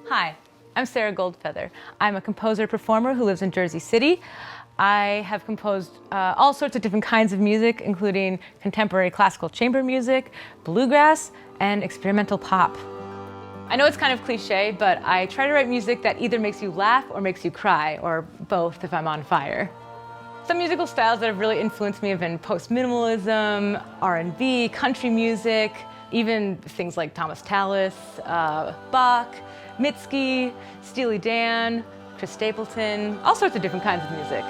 Hi, I'm Sarah Goldfeather. I'm a composer-performer who lives in Jersey City. I have composed all sorts of different kinds of music, including contemporary classical chamber music, bluegrass, and experimental pop. I know it's kind of cliche, but I try to write music that either makes you laugh or makes you cry, or both if I'm on fire. Some musical styles that have really influenced me have been post-minimalism, R&B, country music, even things like Thomas Tallis, Bach, Mitski, Steely Dan, Chris Stapleton, all sorts of different kinds of music.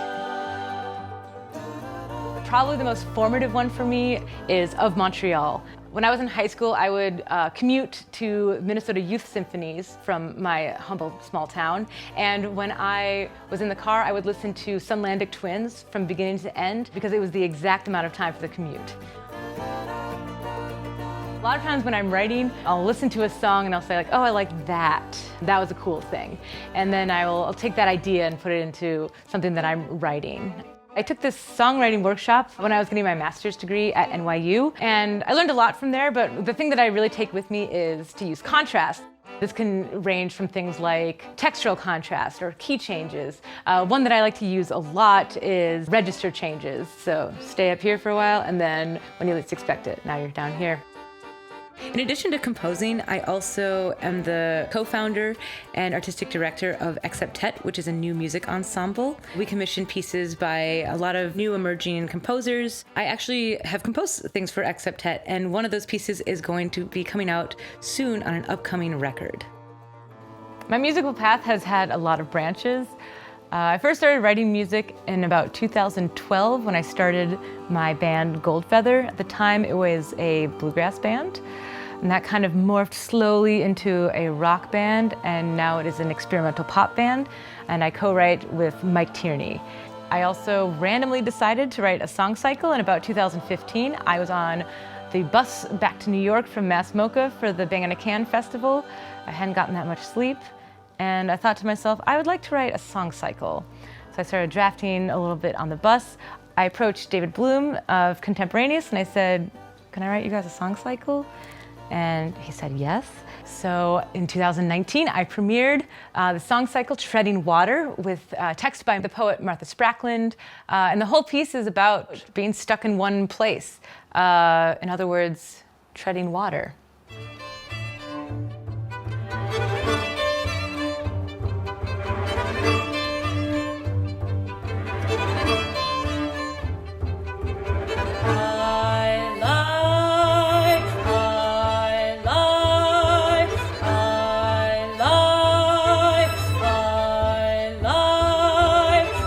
Probably the most formative one for me is Of Montreal. When I was in high school, I would commute to Minnesota Youth Symphonies from my humble small town. And when I was in the car, I would listen to Sunlandic Twins from beginning to end because it was the exact amount of time for the commute. A lot of times when I'm writing, I'll listen to a song and I'll say like, oh, I like that. That was a cool thing. And then I'll take that idea and put it into something that I'm writing. I took this songwriting workshop when I was getting my master's degree at NYU, and I learned a lot from there, but the thing that I really take with me is to use contrast. This can range from things like textural contrast or key changes. One that I like to use a lot is register changes. So stay up here for a while, and then when you least expect it, now you're down here. In addition to composing, I also am the co-founder and artistic director of ETHEL, which is a new music ensemble. We commission pieces by a lot of new emerging composers. I actually have composed things for ETHEL, and one of those pieces is going to be coming out soon on an upcoming record. My musical path has had a lot of branches. I first started writing music in about 2012 when I started my band Goldfeather. At the time, it was a bluegrass band, and that kind of morphed slowly into a rock band, and now it is an experimental pop band, and I co-write with Mike Tierney. I also randomly decided to write a song cycle in about 2015. I was on the bus back to New York from Mass Mocha for the Bang on a Can festival. I hadn't gotten that much sleep. And I thought to myself, I would like to write a song cycle. So I started drafting a little bit on the bus. I approached David Bloom of Contemporaneous and I said, can I write you guys a song cycle? And he said yes. So in 2019, I premiered the song cycle Treading Water with text by the poet Martha Sprackland. And the whole piece is about being stuck in one place. In other words, treading water.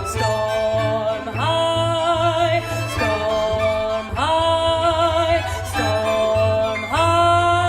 Storm high,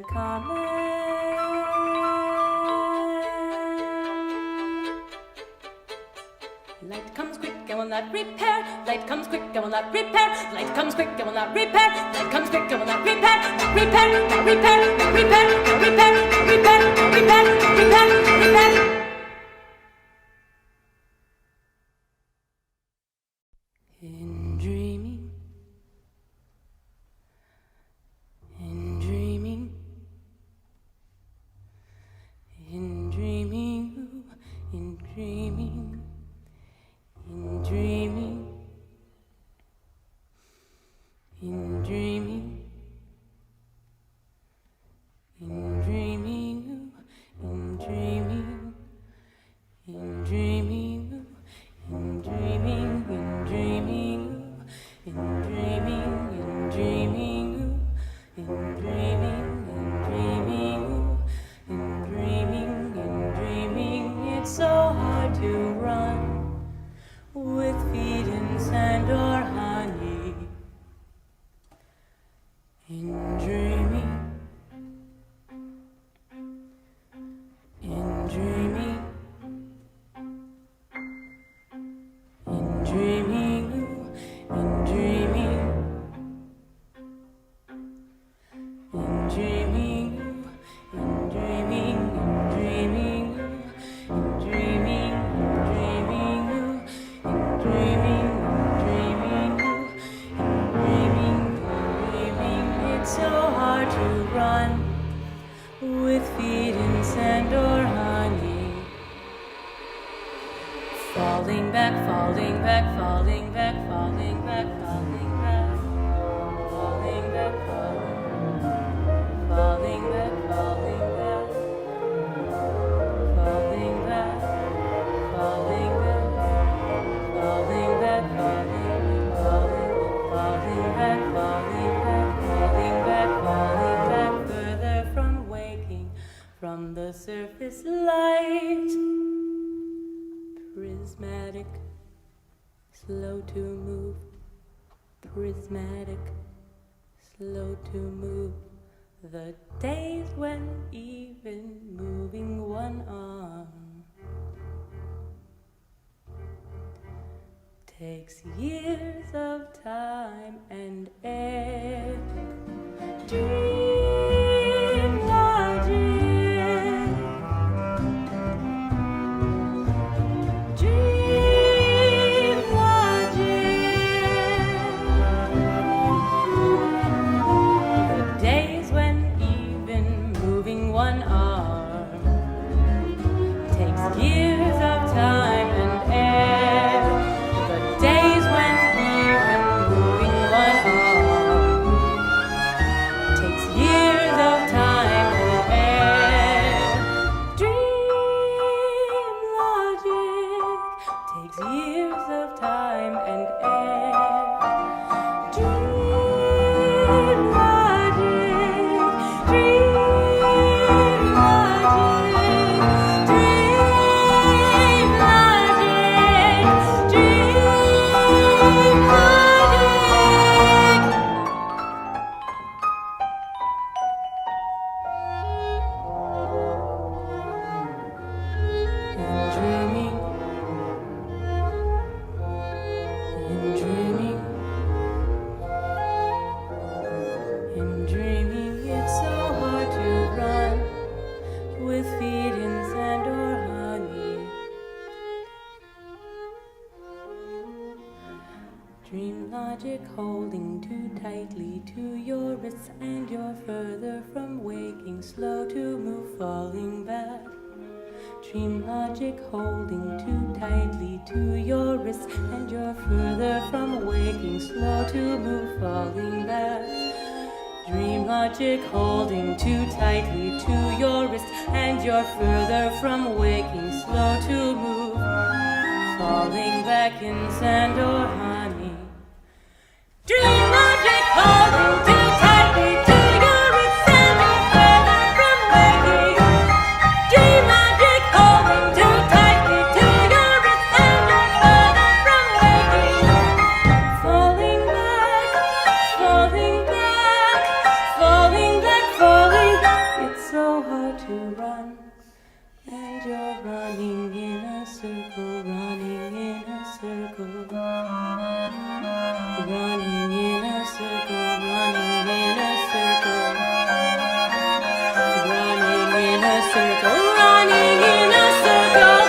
and comment. Light comes quick and will not repair. Light comes quick and will not repair. Light comes quick and will not repair. Light comes quick and will not repair. Not repair, not repair, not repair, not repair, not repair, not repair, not repair, not repair. In dreaming, in dreaming, in dreaming, in dreaming, in dreaming, in dreaming, in dreaming, in dreaming, in dreaming, in dreaming, in dreaming, in dreaming, in dreaming, in dreaming, in dreaming, in dreaming, in dreaming. It's so hard to run with feet in sand or honey. In dreaming, in dreaming, in dreaming, in dreaming, in dreaming, in dreaming, in dreaming, in dreaming, in dreaming, in dreaming, in dreaming. It's so hard to run with feet in sand or honey. Falling back, falling back, falling back, falling back, falling back, falling back, falling back, falling back, falling back, falling back, falling back, falling back, falling back, falling back, further from waking, from the surface light. Prismatic, slow to move. Prismatic, slow to move. The days when even moving one arm takes years of time and air. Dream logic. Holding too tightly to your wrists, and you're further from waking, slow to move, falling back. Dream logic holding too tightly to your wrists, and you're further from waking, slow to move, falling back. Dream logic holding too tightly to your wrist, and you're further from waking, slow to move, falling back in sand or honey. Dream logic holding too tightly to your wrist, and you're further from waking. Dream logic holding too tightly to your wrist, and you're further from waking. Falling back, falling back, falling back, falling back. running in a circle, running in a circle, running in a circle, running in a circle.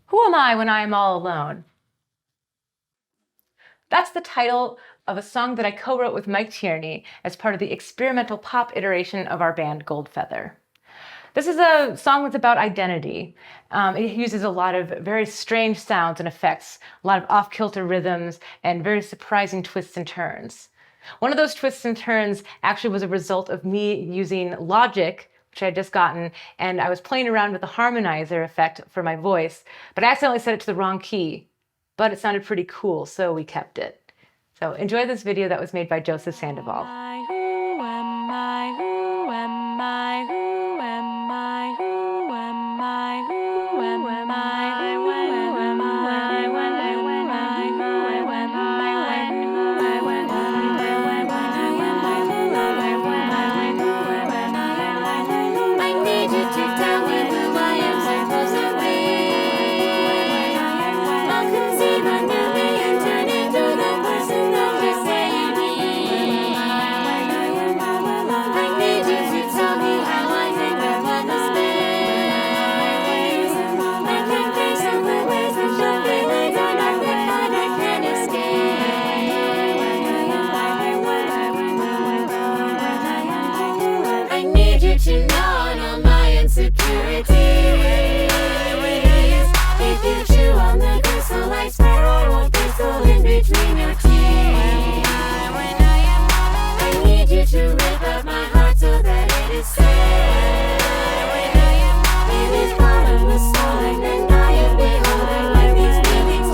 Who am I when I am all alone? That's the title of a song that I co-wrote with Mike Tierney as part of the experimental pop iteration of our band Goldfeather. This is a song that's about identity. It uses a lot of very strange sounds and effects, a lot of off-kilter rhythms, and very surprising twists and turns. One of those twists and turns actually was a result of me using Logic, which I had just gotten, and I was playing around with the harmonizer effect for my voice, but I accidentally set it to the wrong key. But it sounded pretty cool, so we kept it. So enjoy this video that was made by Joseph Sandoval. Who am I? Who am I? Who am I? Who am I? Who am I? To know all my insecurities. If you chew on the crystal, I swear I won't bristle in between your teeth. I need you to rip up my heart so that it is safe. If this bottom was stolen, then I am beholden when these feelings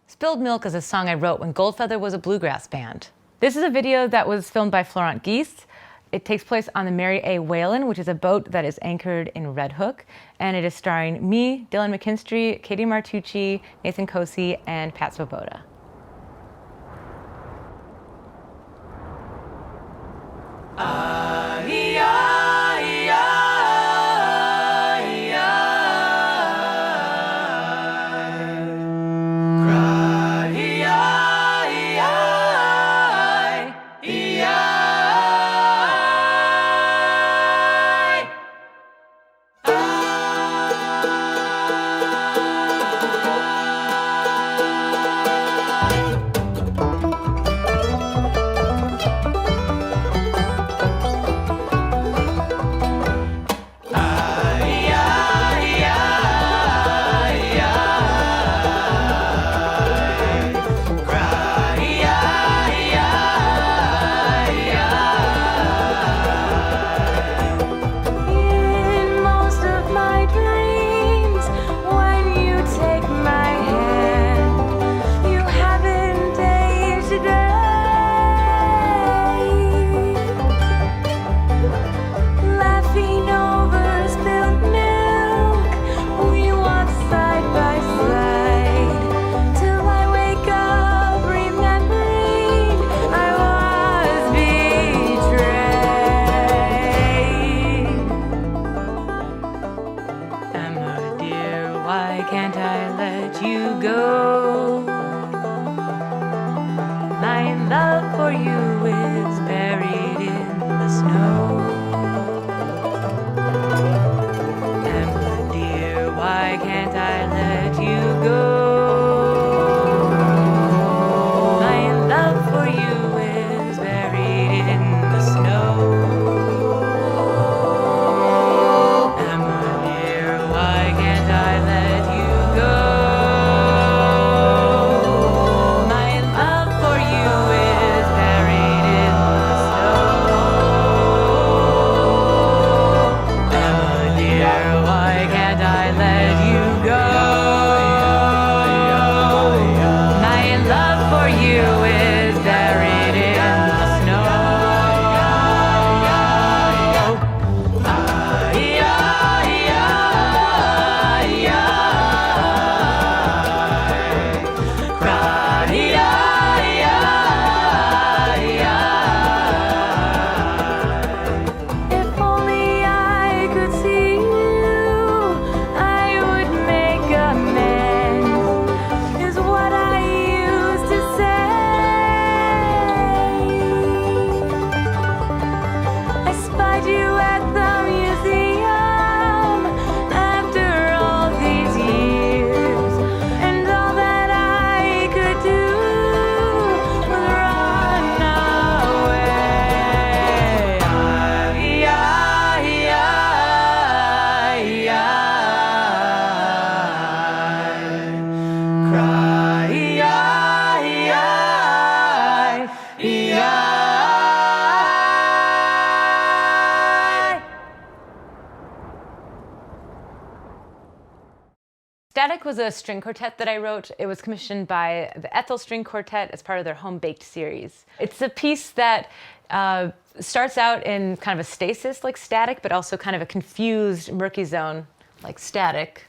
Spilled Milk is a song I wrote when Goldfeather was a bluegrass band. This is a video that was filmed by Florent Geese. It takes place on the Mary A. Whalen, which is a boat that is anchored in Red Hook, and it is starring me, Dylan McKinstry, Katie Martucci, Nathan Kosi, and Pat Svoboda. love for you is buried in the snow. Emma dear, why can't I let you go? My love for you is buried in the snow. Emma dear, why can't I let you go? My love for you is buried in the snow. Emma dear, why can't I let you go? My love for you is buried in the snow. If only I could see you, I would make amends, is what I used to say. I spied you at the museum after all these years, and all that I could do was run away. Static was a string quartet that I wrote. It was commissioned by the ETHEL String Quartet as part of their home-baked series. It's a piece that starts out in kind of a stasis like Static, but also kind of a confused, murky zone like Static.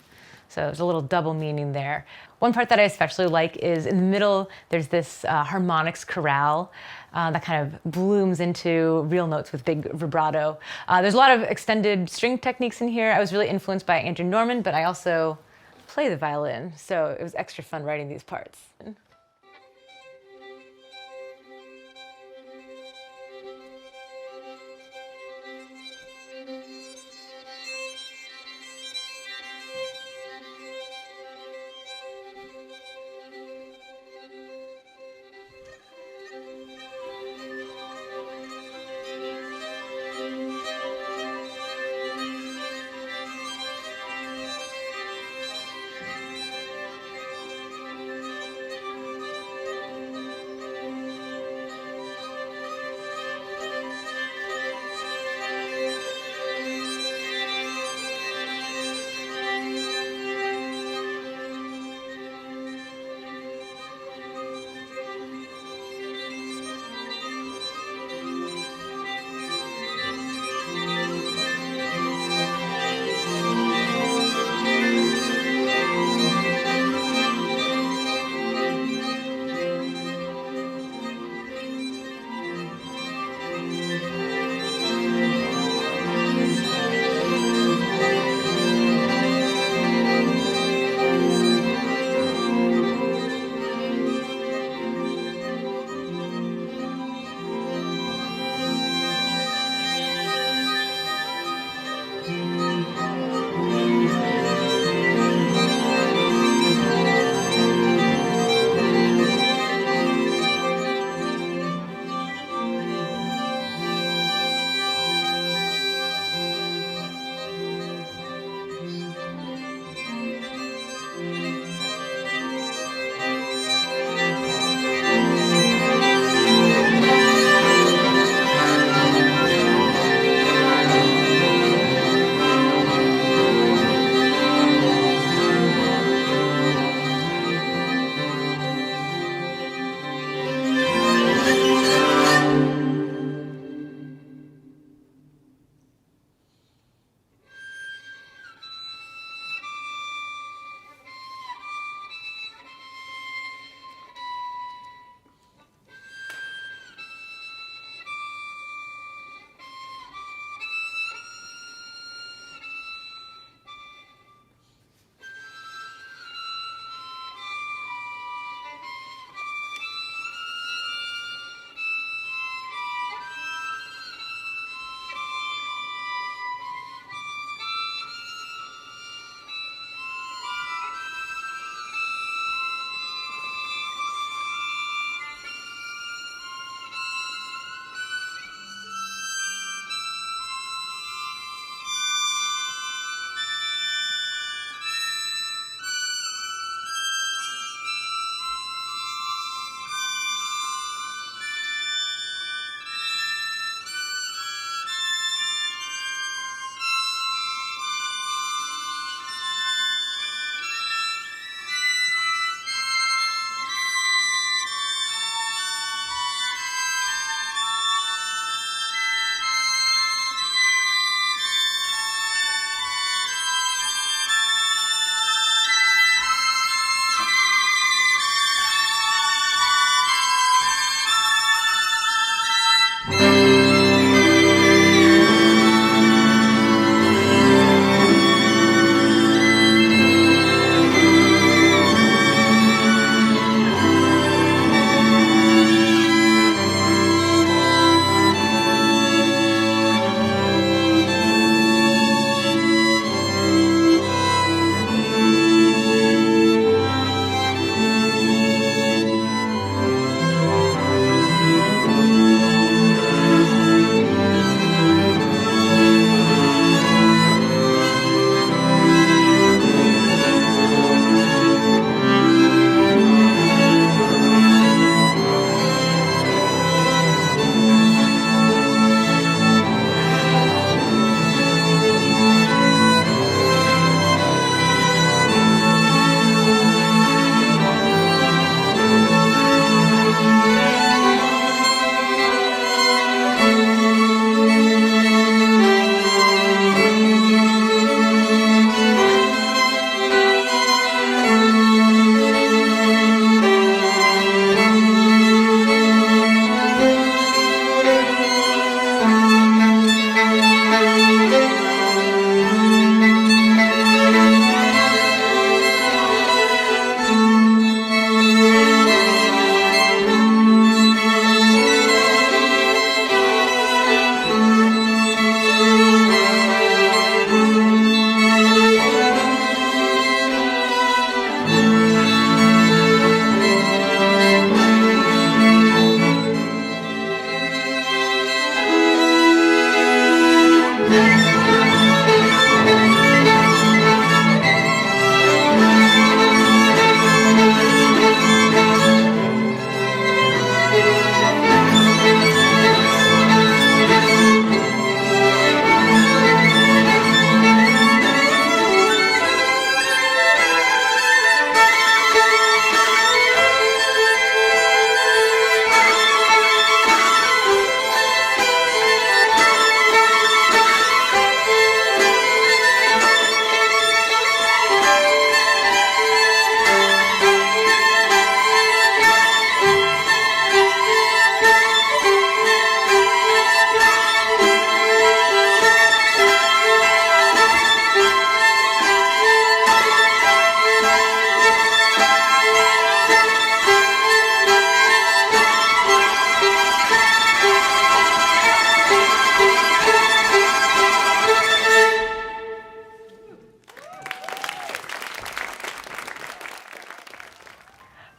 So there's a little double meaning there. One part that I especially like is in the middle, there's this harmonics chorale that kind of blooms into real notes with big vibrato. There's a lot of extended string techniques in here. I was really influenced by Andrew Norman, but I also play the violin, so it was extra fun writing these parts.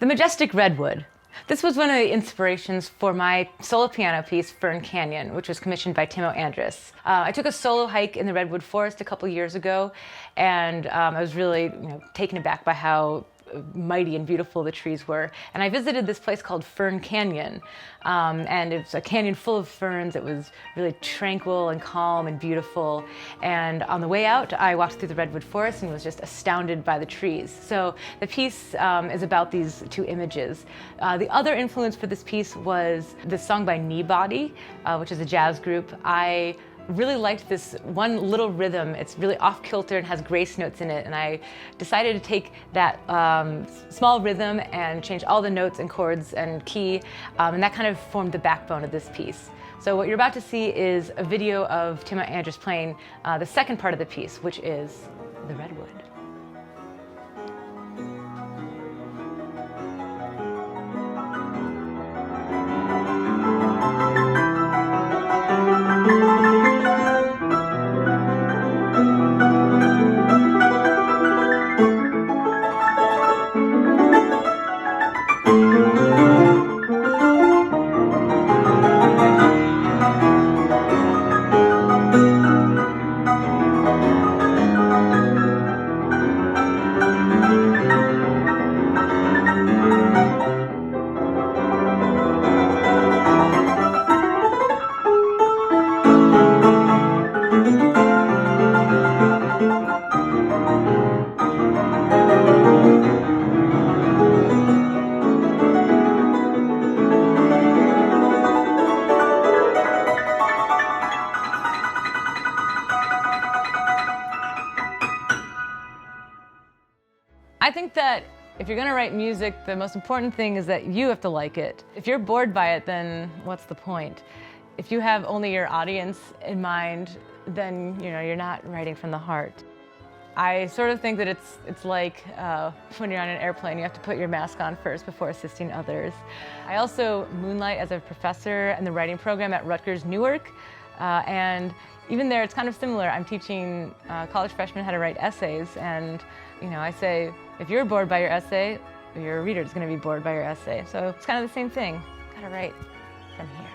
The Majestic Redwood. This was one of the inspirations for my solo piano piece, Fern Canyon, which was commissioned by Timo Andrus. I took a solo hike in the Redwood Forest a couple years ago, and I was really taken aback by how mighty and beautiful the trees were. And I visited this place called Fern Canyon, and it's a canyon full of ferns. It was really tranquil and calm and beautiful. And on the way out, I walked through the Redwood Forest and was just astounded by the trees. So the piece is about these two images. The other influence for this piece was this song by Kneebody, which is a jazz group. I really liked this one little rhythm. It's really off-kilter and has grace notes in it, and I decided to take that small rhythm and change all the notes and chords and key, and that kind of formed the backbone of this piece. So what you're about to see is a video of Timo Andrus playing the second part of the piece, which is the Redwood. I think that if you're going to write music, the most important thing is that you have to like it. If you're bored by it, then what's the point? If you have only your audience in mind, then you're not writing from the heart. I sort of think that it's like when you're on an airplane, you have to put your mask on first before assisting others. I also moonlight as a professor in the writing program at Rutgers Newark, and even there it's kind of similar. I'm teaching college freshmen how to write essays, and I say, if you're bored by your essay, your reader is going to be bored by your essay. So it's kind of the same thing. Gotta write from here.